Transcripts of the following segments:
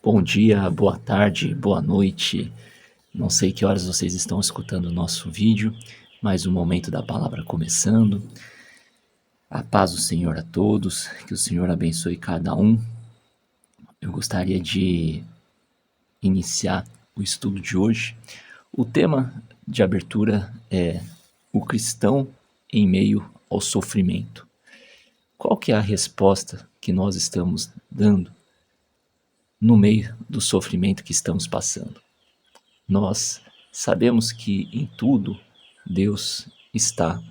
Bom dia, boa tarde, boa noite. Não sei que horas vocês estão escutando o nosso vídeo, mas o momento da palavra começando. A paz do Senhor a todos, que o Senhor abençoe cada um. Eu gostaria de iniciar o estudo de hoje. O tema de abertura é o cristão em meio ao sofrimento. Qual que é a resposta que nós estamos dando no meio do sofrimento que estamos passando? Nós sabemos que em tudo Deus está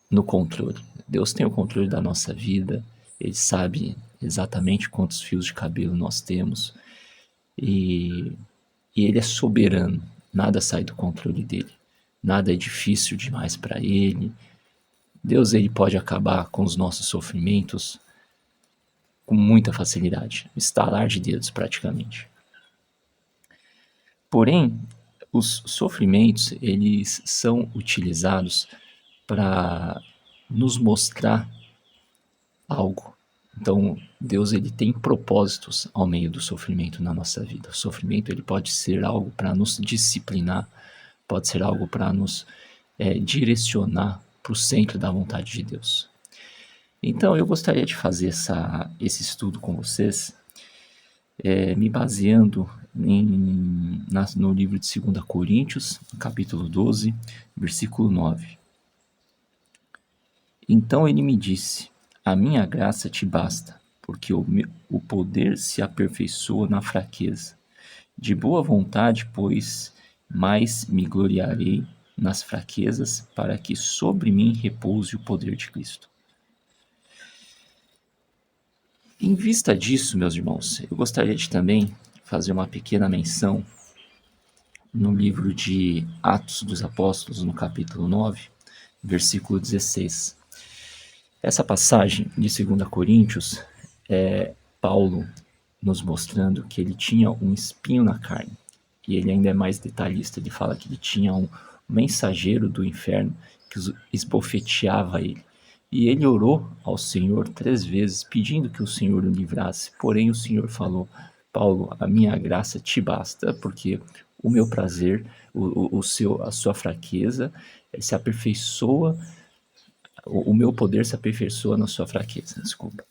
no controle. Deus tem o controle da nossa vida, Ele sabe exatamente quantos fios de cabelo nós temos e, Ele é soberano, nada sai do controle dele, nada é difícil demais para Ele. Deus ele pode acabar com os nossos sofrimentos com muita facilidade, estalar de dedos praticamente. Porém, os sofrimentos, eles são utilizados para nos mostrar algo. Então, Deus ele tem propósitos ao meio do sofrimento na nossa vida. O sofrimento ele pode ser algo para nos disciplinar, pode ser algo para nos direcionar para o centro da vontade de Deus. Então, eu gostaria de fazer esse estudo com vocês, me baseando no livro de 2 Coríntios, capítulo 12, versículo 9. Então ele me disse: a minha graça te basta, porque o poder se aperfeiçoa na fraqueza. De boa vontade, pois, mais me gloriarei nas fraquezas, para que sobre mim repouse o poder de Cristo. Em vista disso, meus irmãos, eu gostaria de também fazer uma pequena menção no livro de Atos dos Apóstolos, no capítulo 9, versículo 16. Essa passagem de 2 Coríntios é Paulo nos mostrando que ele tinha um espinho na carne. E ele ainda é mais detalhista, ele fala que ele tinha um mensageiro do inferno que esbofeteava ele. E ele orou ao Senhor 3 vezes, pedindo que o Senhor o livrasse. Porém, o Senhor falou: Paulo, a minha graça te basta, porque o meu prazer, a sua fraqueza se aperfeiçoa, o meu poder se aperfeiçoa na sua fraqueza. Desculpa.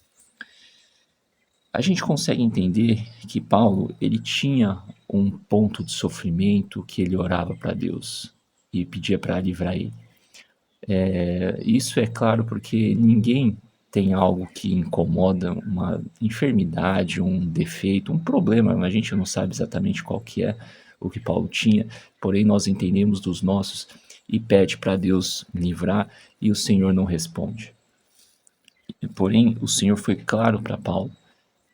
A gente consegue entender que Paulo ele tinha um ponto de sofrimento que ele orava para Deus e pedia para livrar ele. Isso é claro porque ninguém tem algo que incomoda, uma enfermidade, um defeito, um problema, a gente não sabe exatamente qual que é o que Paulo tinha, porém nós entendemos dos nossos e pede para Deus livrar e o Senhor não responde. Porém, o Senhor foi claro para Paulo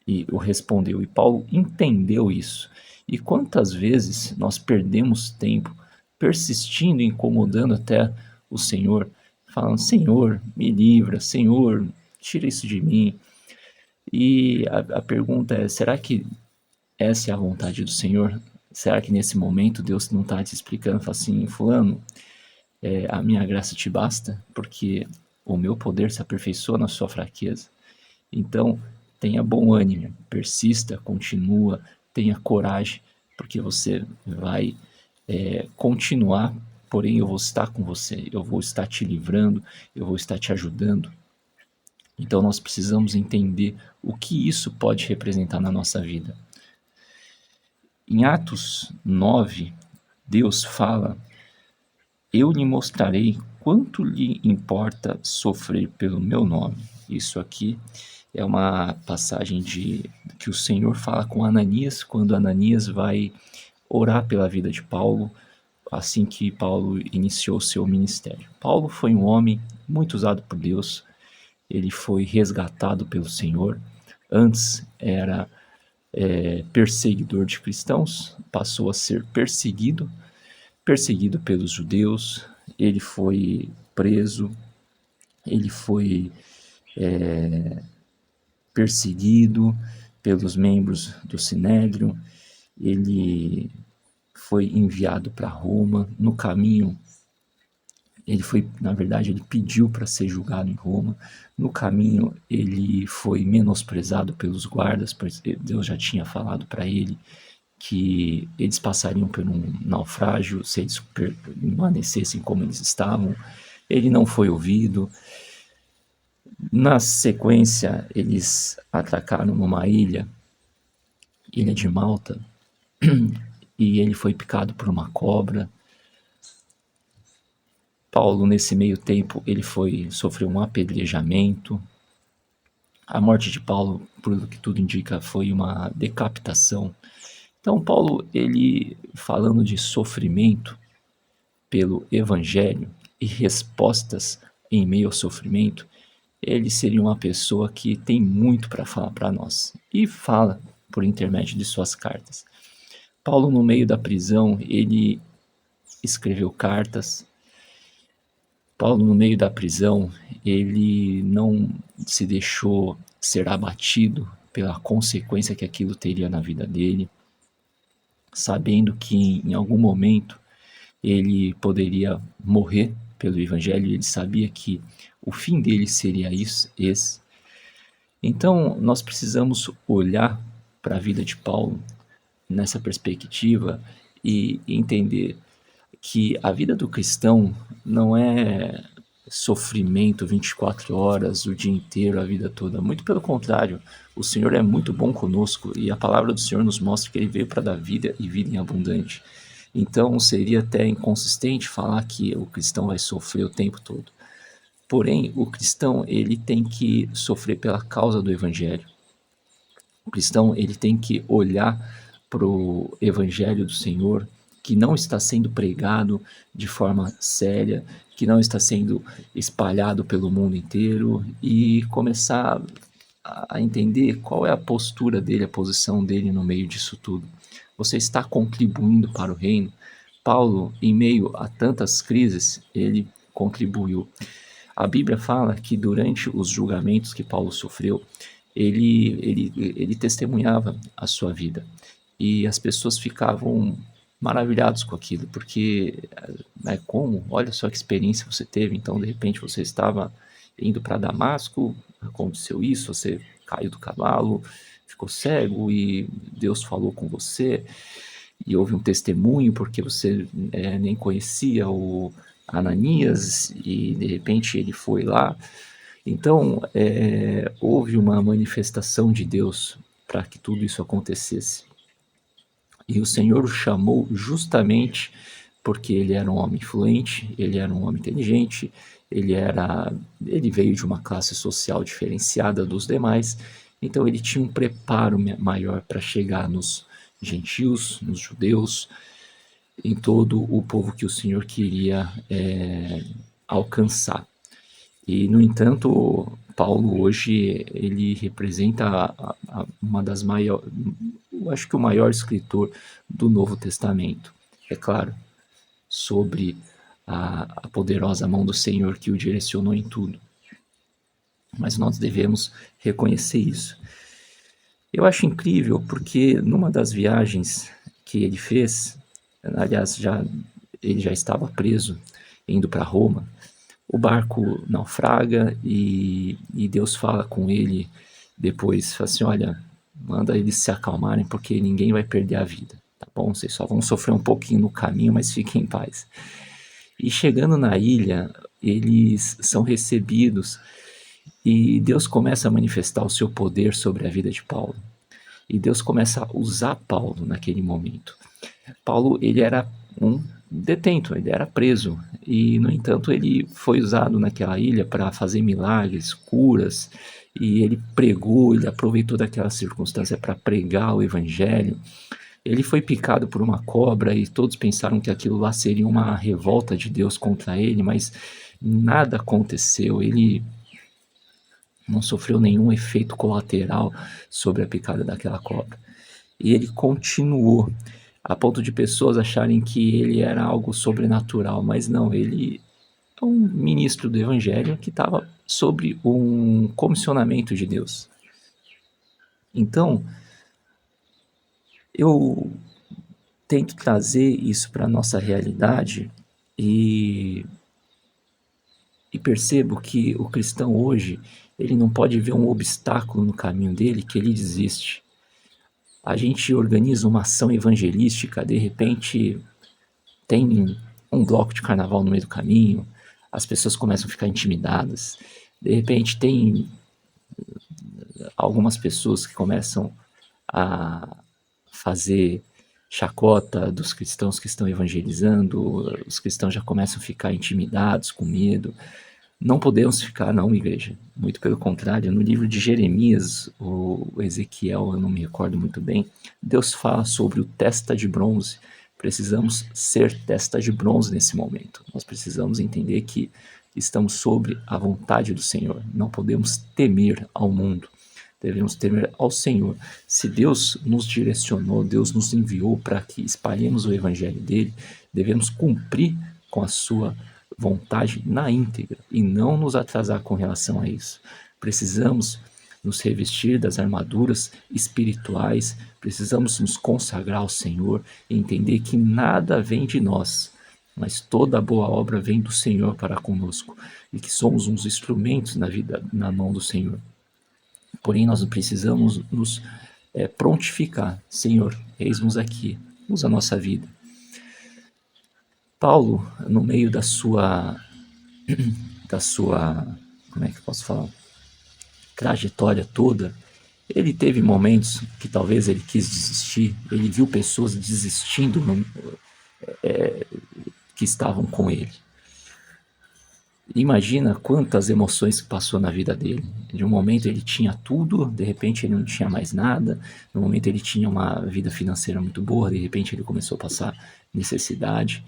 e o respondeu, e Paulo entendeu isso. E quantas vezes nós perdemos tempo persistindo, incomodando até o Senhor, falando: Senhor, me livra, Senhor, tira isso de mim. E a pergunta é: será que essa é a vontade do Senhor? Será que nesse momento Deus não está te explicando, fala assim: fulano, a minha graça te basta, porque o meu poder se aperfeiçoa na sua fraqueza. Então, tenha bom ânimo, persista, continua, tenha coragem, porque você vai continuar, porém eu vou estar com você, eu vou estar te livrando, eu vou estar te ajudando. Então nós precisamos entender o que isso pode representar na nossa vida. Em Atos 9, Deus fala: eu lhe mostrarei quanto lhe importa sofrer pelo meu nome. Isso aqui é uma passagem que o Senhor fala com Ananias, quando Ananias vai orar pela vida de Paulo, assim que Paulo iniciou seu ministério. Paulo foi um homem muito usado por Deus, ele foi resgatado pelo Senhor. Antes era perseguidor de cristãos, passou a ser perseguido pelos judeus, ele foi preso, ele foi perseguido pelos membros do Sinédrio, ele foi enviado para Roma. No caminho, na verdade, ele pediu para ser julgado em Roma. No caminho, ele foi menosprezado pelos guardas, pois Deus já tinha falado para ele que eles passariam por um naufrágio se eles permanecessem como eles estavam. Ele não foi ouvido. Na sequência, eles atracaram numa ilha de Malta, e ele foi picado por uma cobra. Paulo, nesse meio tempo, ele sofreu um apedrejamento. A morte de Paulo, por que tudo indica, foi uma decapitação. Então, Paulo, ele falando de sofrimento pelo evangelho e respostas em meio ao sofrimento, ele seria uma pessoa que tem muito para falar para nós, e fala por intermédio de suas cartas. Paulo, no meio da prisão, ele escreveu cartas. Paulo, no meio da prisão, ele não se deixou ser abatido pela consequência que aquilo teria na vida dele, sabendo que em algum momento ele poderia morrer pelo evangelho. Ele sabia que o fim dele seria esse. Então, nós precisamos olhar para a vida de Paulo nessa perspectiva e entender que a vida do cristão não é sofrimento 24 horas, o dia inteiro, a vida toda. Muito pelo contrário, o Senhor é muito bom conosco e a palavra do Senhor nos mostra que Ele veio para dar vida e vida em abundante. Então, seria até inconsistente falar que o cristão vai sofrer o tempo todo. Porém, o cristão, ele tem que sofrer pela causa do evangelho. O cristão, ele tem que olhar para o evangelho do Senhor, que não está sendo pregado de forma séria, que não está sendo espalhado pelo mundo inteiro, e começar a entender qual é a postura dele, a posição dele no meio disso tudo. Você está contribuindo para o reino? Paulo, em meio a tantas crises, ele contribuiu. A Bíblia fala que durante os julgamentos que Paulo sofreu, ele testemunhava a sua vida. E as pessoas ficavam maravilhados com aquilo, porque como? Olha só que experiência você teve. Então, de repente, você estava indo para Damasco, aconteceu isso, você caiu do cavalo, ficou cego e Deus falou com você, e houve um testemunho porque você nem conhecia o Ananias e de repente ele foi lá. Então, houve uma manifestação de Deus para que tudo isso acontecesse. E o Senhor o chamou justamente porque ele era um homem influente, ele era um homem inteligente, ele veio de uma classe social diferenciada dos demais, então ele tinha um preparo maior para chegar nos gentios, nos judeus, em todo o povo que o Senhor queria alcançar. E, no entanto, Paulo hoje ele representa uma das maiores, eu acho que o maior escritor do Novo Testamento. É claro, sobre a poderosa mão do Senhor que o direcionou em tudo. Mas nós devemos reconhecer isso. Eu acho incrível porque numa das viagens que ele fez, aliás, ele já estava preso, indo para Roma, o barco naufraga e Deus fala com ele depois, fala assim, olha, manda eles se acalmarem porque ninguém vai perder a vida, tá bom? Vocês só vão sofrer um pouquinho no caminho, mas fiquem em paz. E chegando na ilha, eles são recebidos e Deus começa a manifestar o seu poder sobre a vida de Paulo. E Deus começa a usar Paulo naquele momento. Paulo, ele era um detento, ele era preso, e no entanto ele foi usado naquela ilha para fazer milagres, curas, e ele pregou, ele aproveitou daquela circunstância para pregar o evangelho. Ele foi picado por uma cobra e todos pensaram que aquilo lá seria uma revolta de Deus contra ele, mas nada aconteceu, ele não sofreu nenhum efeito colateral sobre a picada daquela cobra. E ele continuou, a ponto de pessoas acharem que ele era algo sobrenatural, mas não, ele é um ministro do evangelho que estava sob um comissionamento de Deus. Então, eu tento trazer isso para a nossa realidade e E percebo que o cristão hoje, ele não pode ver um obstáculo no caminho dele que ele desiste. A gente organiza uma ação evangelística, de repente tem um bloco de carnaval no meio do caminho, as pessoas começam a ficar intimidadas. De repente tem algumas pessoas que começam a fazer chacota dos cristãos que estão evangelizando, os cristãos já começam a ficar intimidados, com medo. Não podemos ficar, não, igreja. Muito pelo contrário, no livro de Jeremias, o Ezequiel, eu não me recordo muito bem, Deus fala sobre o testa de bronze. Precisamos ser testa de bronze nesse momento. Nós precisamos entender que estamos sobre a vontade do Senhor. Não podemos temer ao mundo. Devemos temer ao Senhor. Se Deus nos direcionou, Deus nos enviou para que espalhemos o evangelho dele, devemos cumprir com a sua vontade na íntegra e não nos atrasar com relação a isso. Precisamos nos revestir das armaduras espirituais, precisamos nos consagrar ao Senhor e entender que nada vem de nós, mas toda boa obra vem do Senhor para conosco e que somos uns instrumentos na vida, na mão do Senhor. Porém, nós precisamos nos prontificar. Senhor, eis-nos aqui, usa a nossa vida. Paulo, no meio da sua, como é que eu posso falar, trajetória toda, ele teve momentos que talvez ele quis desistir, ele viu pessoas desistindo que estavam com ele. Imagina quantas emoções que passou na vida dele. De um momento ele tinha tudo, de repente ele não tinha mais nada. No momento ele tinha uma vida financeira muito boa, de repente ele começou a passar necessidade.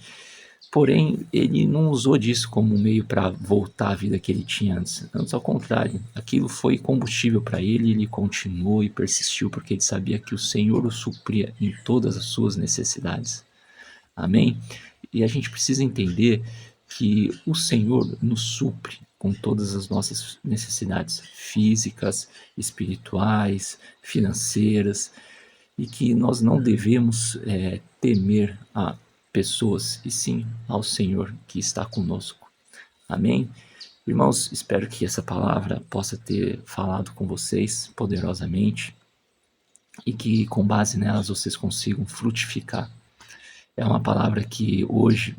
Porém, ele não usou disso como um meio para voltar à vida que ele tinha antes. Antes, ao contrário, aquilo foi combustível para ele, ele continuou e persistiu, porque ele sabia que o Senhor o supria em todas as suas necessidades. Amém? E a gente precisa entender que o Senhor nos supre com todas as nossas necessidades físicas, espirituais, financeiras, e que nós não devemos temer a pessoas, e sim ao Senhor que está conosco. Amém? Irmãos, espero que essa palavra possa ter falado com vocês poderosamente e que com base nelas vocês consigam frutificar. É uma palavra que hoje,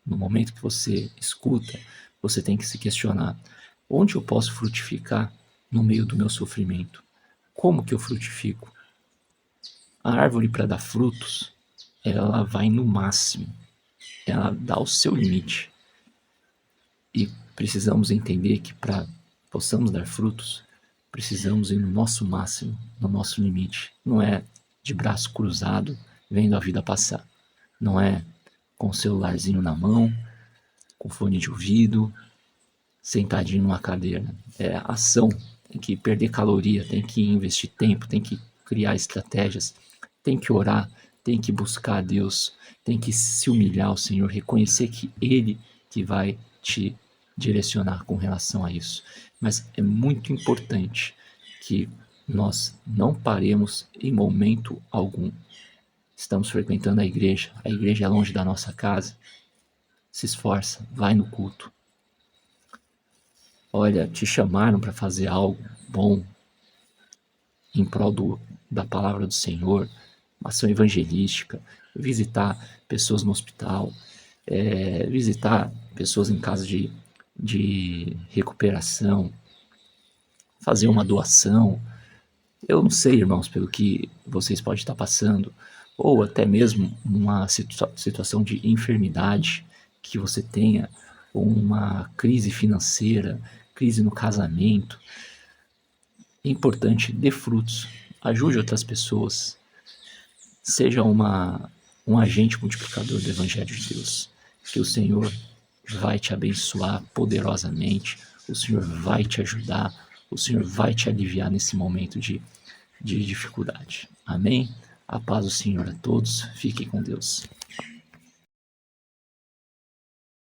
no momento que você escuta, você tem que se questionar: onde eu posso frutificar no meio do meu sofrimento? Como que eu frutifico? A árvore, para dar frutos, ela vai no máximo, ela dá o seu limite. E precisamos entender que para possamos dar frutos, precisamos ir no nosso máximo, no nosso limite. Não é de braço cruzado, vendo a vida passar. Não é com o celularzinho na mão, com fone de ouvido, sentadinho numa cadeira. É ação, tem que perder caloria, tem que investir tempo, tem que criar estratégias, tem que orar, tem que buscar a Deus, tem que se humilhar ao Senhor, reconhecer que Ele que vai te direcionar com relação a isso. Mas é muito importante que nós não paremos em momento algum. Estamos frequentando a igreja é longe da nossa casa. Se esforça, vai no culto. Olha, te chamaram para fazer algo bom em prol da palavra do Senhor, uma ação evangelística, visitar pessoas no hospital, visitar pessoas em casa de recuperação, fazer uma doação. Eu não sei, irmãos, pelo que vocês podem estar passando, ou até mesmo uma situação de enfermidade que você tenha, ou uma crise financeira, crise no casamento. É importante, dê frutos, ajude outras pessoas, seja um agente multiplicador do Evangelho de Deus, que o Senhor vai te abençoar poderosamente, o Senhor vai te ajudar, o Senhor vai te aliviar nesse momento de dificuldade. Amém? A paz do Senhor a todos, fiquem com Deus.